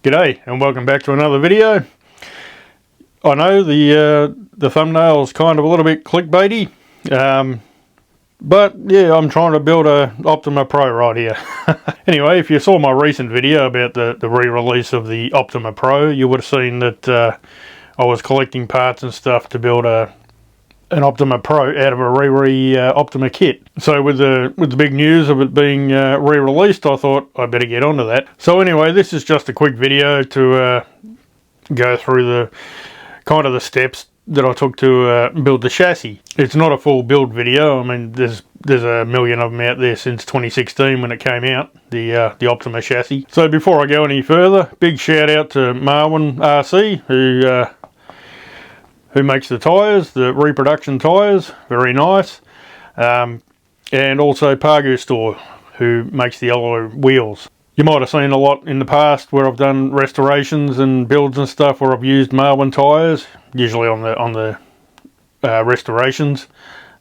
G'day and welcome back to another video. I know the thumbnail's kind of a little bit clickbaity, but yeah, I'm trying to build a Optima Pro right here. Anyway, if you saw my recent video about the re-release of the Optima Pro, you would have seen that I was collecting parts and stuff to build an Optima Pro out of a Optima kit. So with the big news of it being re-released, I thought I'd better get onto that. So anyway, this is just a quick video to go through the steps that I took to build the chassis. It's not a full build video. I mean, there's a million of them out there since 2016 when it came out, the Optima chassis. So before I go any further, big shout out to Marwan RC who makes the tyres, the reproduction tyres, very nice, and also Pargustore, who makes the alloy wheels. You might have seen a lot in the past where I've done restorations and builds and stuff where I've used Marwan tyres, usually on the restorations.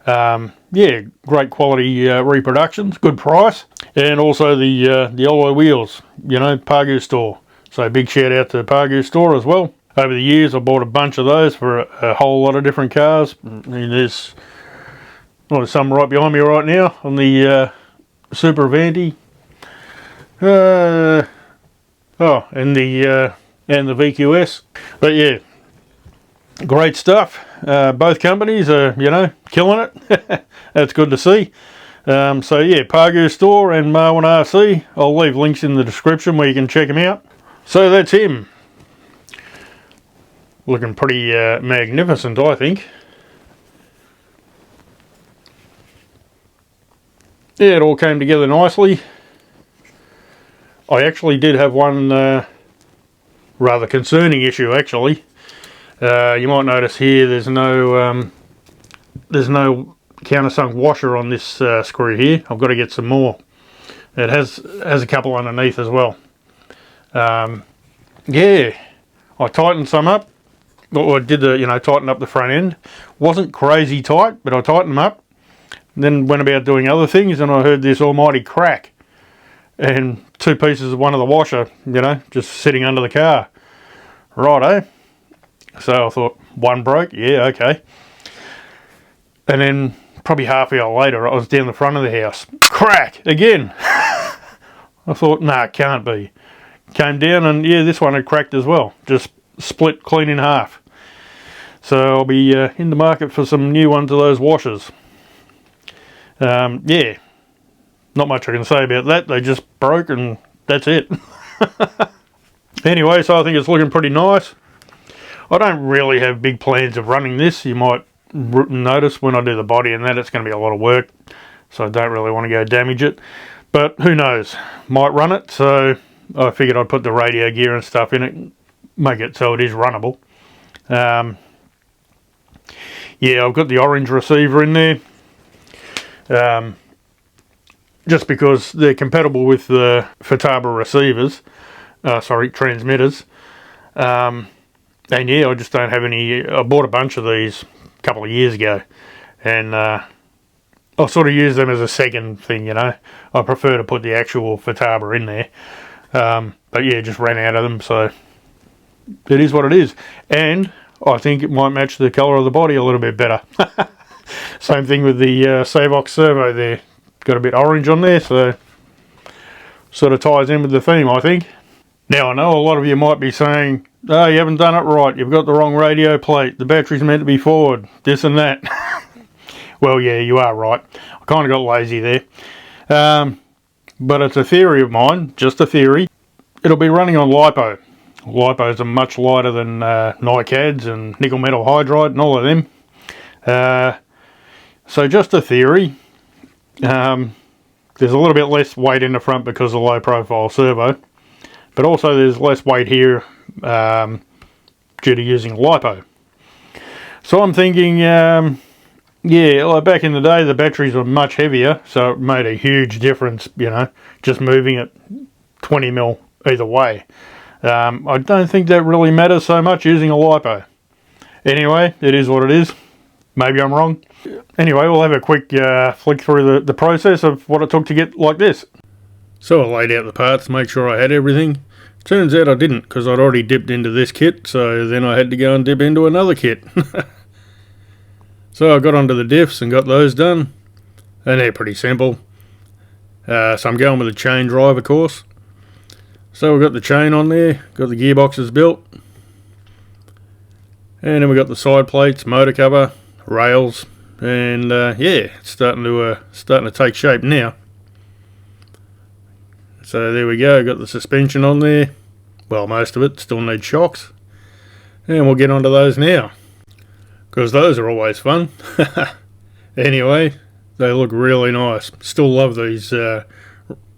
Yeah, great quality reproductions, good price, and also the alloy wheels, you know, Pargustore. So big shout out to Pargustore as well. Over the years, I bought a bunch of those for a whole lot of different cars. And there's some right behind me right now on the Super Avanti. And the VQS. But yeah, great stuff. Both companies are, you know, killing it. That's good to see. So yeah, Pargustore and Marwan RC. I'll leave links in the description where you can check them out. So that's him. Looking pretty magnificent, I think. Yeah, it all came together nicely. I actually did have one rather concerning issue, actually. You might notice here there's no countersunk washer on this screw here. I've got to get some more. It has a couple underneath as well. Yeah, I tightened some up. Well, I did tighten up the front end. Wasn't crazy tight, but I tightened them up. Then went about doing other things, and I heard this almighty crack. And two pieces of one of the washer, you know, just sitting under the car. Righto. So I thought, one broke, yeah, okay. And then probably half an hour later, I was down the front of the house. Crack! Again! I thought, nah, it can't be. Came down and yeah, this one had cracked as well. Just split clean in half. So I'll be in the market for some new ones of those washers. Yeah, not much I can say about that. They just broke and that's it. Anyway, so I think it's looking pretty nice. I don't really have big plans of running this. You might notice when I do the body and that it's going to be a lot of work, so I don't really want to go damage it, but who knows, might run it. So I figured I'd put the radio gear and stuff in it, make it so it is runnable. Yeah, I've got the orange receiver in there, just because they're compatible with the Futaba receivers, transmitters. And yeah, I just don't have any. I bought a bunch of these a couple of years ago, and I sort of use them as a second thing, you know. I prefer to put the actual Futaba in there, but yeah, just ran out of them, so it is what it is. And I think it might match the colour of the body a little bit better. Same thing with the Savox servo there. Got a bit orange on there, so sort of ties in with the theme, I think. Now I know a lot of you might be saying, oh, you haven't done it right, you've got the wrong radio plate, the battery's meant to be forward, this and that. Well, yeah, you are right. I kind of got lazy there. But it's a theory of mine, just a theory. It'll be running on LiPo. LiPos are much lighter than NiCads and nickel metal hydride and all of them. So just a theory. There's a little bit less weight in the front because of low profile servo, but also there's less weight here due to using LiPo. So I'm thinking, yeah, like back in the day the batteries were much heavier, so it made a huge difference, you know, just moving it 20 mil either way. I don't think that really matters so much using a LiPo. Anyway, it is what it is. Maybe I'm wrong. Anyway, we'll have a quick flick through the process of what it took to get like this. So I laid out the parts, make sure I had everything. Turns out I didn't, because I'd already dipped into this kit, so then I had to go and dip into another kit. So I got onto the diffs and got those done, and they're pretty simple. So I'm going with a chain drive, of course. So we've got the chain on there, got the gearboxes built, and then we got the side plates, motor cover, rails, and yeah, it's starting to take shape now. So there we go, got the suspension on there. Well, most of it still needs shocks, and we'll get onto those now, because those are always fun. Anyway, they look really nice. Still love these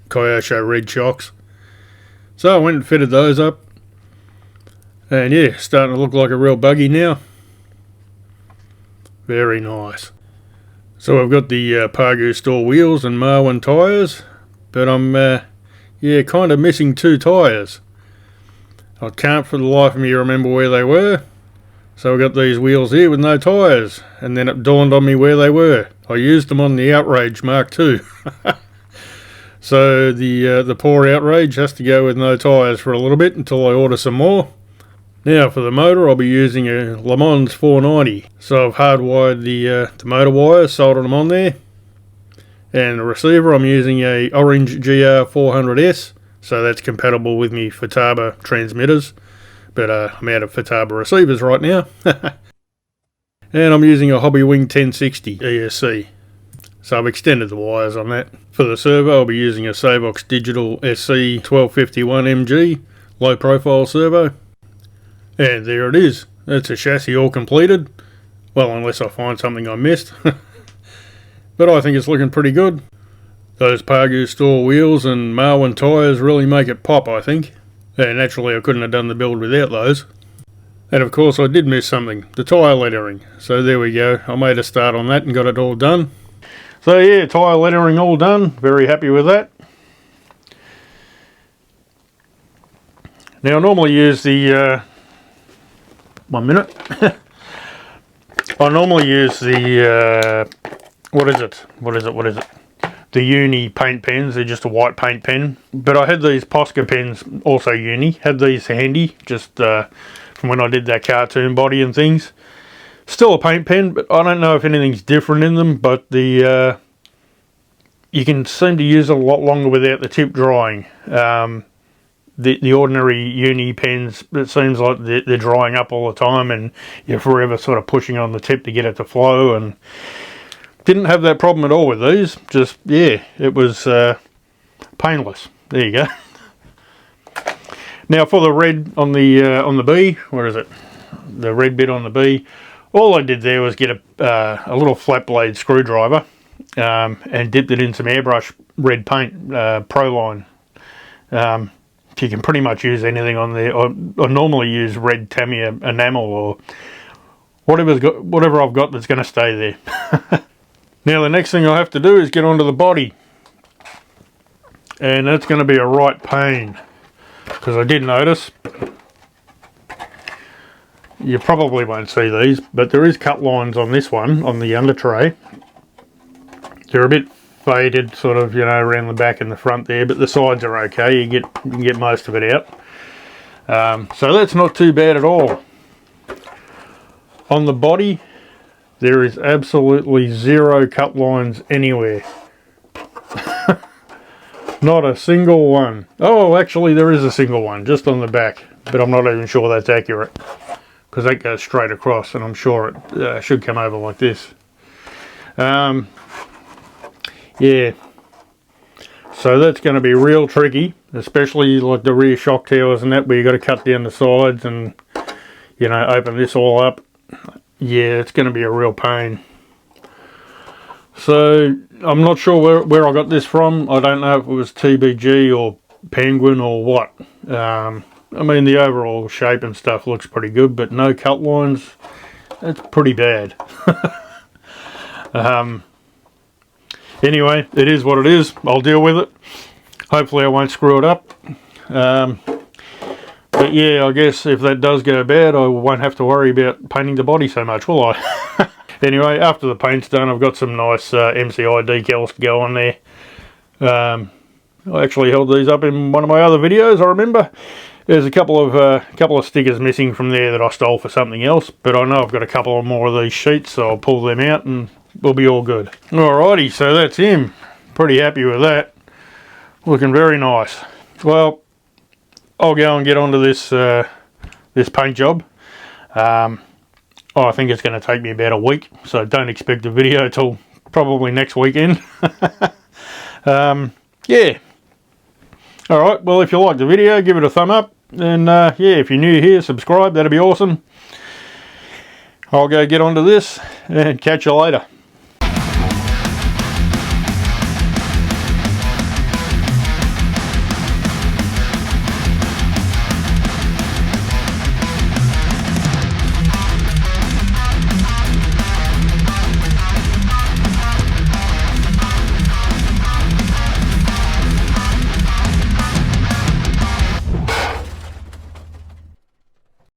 Kyosho red shocks. So I went and fitted those up, and yeah, starting to look like a real buggy now. Very nice. So I've got the Pargustore wheels and Marwan tyres, but I'm yeah, kind of missing 2 tyres. I can't for the life of me remember where they were. So I got these wheels here with no tyres, and then it dawned on me where they were. I used them on the Outrage Mark II. So the poor Outrage has to go with no tyres for a little bit until I order some more. Now for the motor, I'll be using a Le Mans 490. So I've hardwired the motor wires, soldered them on there. And the receiver, I'm using a Orange GR400S. So that's compatible with me Futaba transmitters. But I'm out of Futaba receivers right now. And I'm using a Hobbywing 1060 ESC. So I've extended the wires on that. For the servo, I'll be using a Savox Digital SC 1251MG low profile servo. And there it is. That's a chassis all completed. Well, unless I find something I missed. But I think it's looking pretty good. Those Pargustore wheels and Marwan tyres really make it pop, I think. And naturally I couldn't have done the build without those. And of course I did miss something, the tyre lettering. So there we go, I made a start on that and got it all done. So yeah, tyre lettering all done, very happy with that. Now I normally use the, 1 minute. I normally use the, what is it? The Uni paint pens. They're just a white paint pen. But I had these Posca pens, also Uni. Had these handy, just from when I did that cartoon body and things. Still a paint pen, but I don't know if anything's different in them. But the you can seem to use it a lot longer without the tip drying. The ordinary Uni pens, it seems like they're drying up all the time, and you're forever sort of pushing on the tip to get it to flow. And didn't have that problem at all with these. Just, yeah, it was painless. There you go. Now for the red on the B, where is it? The red bit on the B. All I did there was get a little flat blade screwdriver and dipped it in some airbrush red paint, Proline. You can pretty much use anything on there. I normally use red Tamiya enamel or whatever I've got that's going to stay there. Now the next thing I have to do is get onto the body, and that's going to be a right pain, because I did notice, you probably won't see these, but there is cut lines on this one, on the under tray. They're a bit faded, sort of, you know, around the back and the front there, but the sides are okay. You can get most of it out. So that's not too bad at all. On the body, there is absolutely zero cut lines anywhere. Not a single one. Oh, actually there is a single one, just on the back, but I'm not even sure that's accurate, because that goes straight across, and I'm sure it should come over like this. Yeah, so that's going to be real tricky, especially like the rear shock towers and that, where you got to cut down the sides and, you know, open this all up. Yeah, it's going to be a real pain. So I'm not sure where I got this from. I don't know if it was TBG or Penguin or what. I mean, the overall shape and stuff looks pretty good, but no cut lines. That's pretty bad. Anyway, it is what it is. I'll deal with it. Hopefully I won't screw it up. But yeah, I guess if that does go bad, I won't have to worry about painting the body so much, will I? Anyway, after the paint's done, I've got some nice MCI decals to go on there. I actually held these up in one of my other videos, I remember. There's a couple of stickers missing from there that I stole for something else, but I know I've got a couple more of these sheets, so I'll pull them out and we'll be all good. Alrighty, so that's him. Pretty happy with that. Looking very nice. Well, I'll go and get onto this this paint job. I think it's going to take me about a week, so don't expect a video till probably next weekend. Yeah. Alright, well, if you liked the video, give it a thumb up. And yeah, if you're new here, subscribe, that'd be awesome. I'll go get onto this and catch you later.